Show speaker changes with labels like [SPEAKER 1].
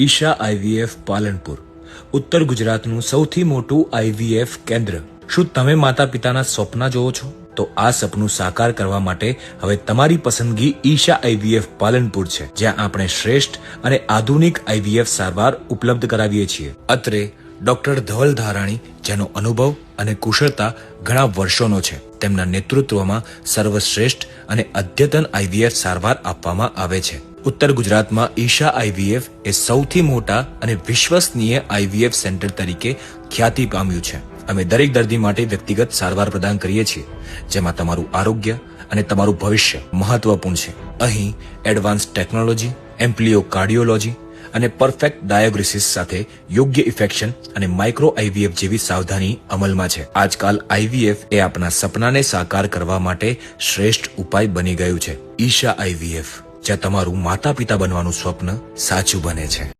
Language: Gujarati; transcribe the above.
[SPEAKER 1] ઈશા આઈવીએફ પાલનપુર ઉત્તર ગુજરાતનું સૌથી મોટું આઈવીએફ કેન્દ્ર। શું તમે માતા પિતાના સ્વપ્ન જોવો છો? તો આ સપનું સાકાર કરવા માટે હવે તમારી પસંદગી ઈશા આઈવીએફ પાલનપુર છે, જ્યાં આપણે શ્રેષ્ઠ અને આધુનિક આઈવીએફ સારવાર ઉપલબ્ધ કરાવીએ છીએ। અત્રે ડોક્ટર ધવલ ધારાણી, જેનો અનુભવ અને કુશળતા ઘણા વર્ષોનો છે, તેમના નેતૃત્વમાં સર્વશ્રેષ્ઠ અને અદ્યતન આઈવીએફ સારવાર આપવામાં આવે છે। ઉત્તર ગુજરાતમાં ઈશા આઈવીએફ એ સૌથી મોટા અને વિશ્વસનીય આઈવીએફ સેન્ટર તરીકે ખ્યાતિ પામ્યું છે। અમે દરેક દર્દી માટે વ્યક્તિગત સારવાર પ્રદાન કરીએ છીએ, જેમાં તમારું આરોગ્ય અને તમારું ભવિષ્ય મહત્વપૂર્ણ છે। અહીં એડવાન્સ ટેકનોલોજી, એમ્પ્લિયો કાર્ડિયોલોજી અને પરફેક્ટ ડાયાગ્નોસિસ સાથે યોગ્ય ઇફેક્શન અને માઇક્રો આઈવીએફ જેવી સાવધાની અમલમાં છે। આજકાલ આઈવીએફ એ આપના સપનાને સાકાર કરવા માટે શ્રેષ્ઠ ઉપાય બની ગયું છે। ઈશા આઈવીએફ, જ્યાં તમારું માતા પિતા બનવાનું સ્વપ્ન સાચું બને છે।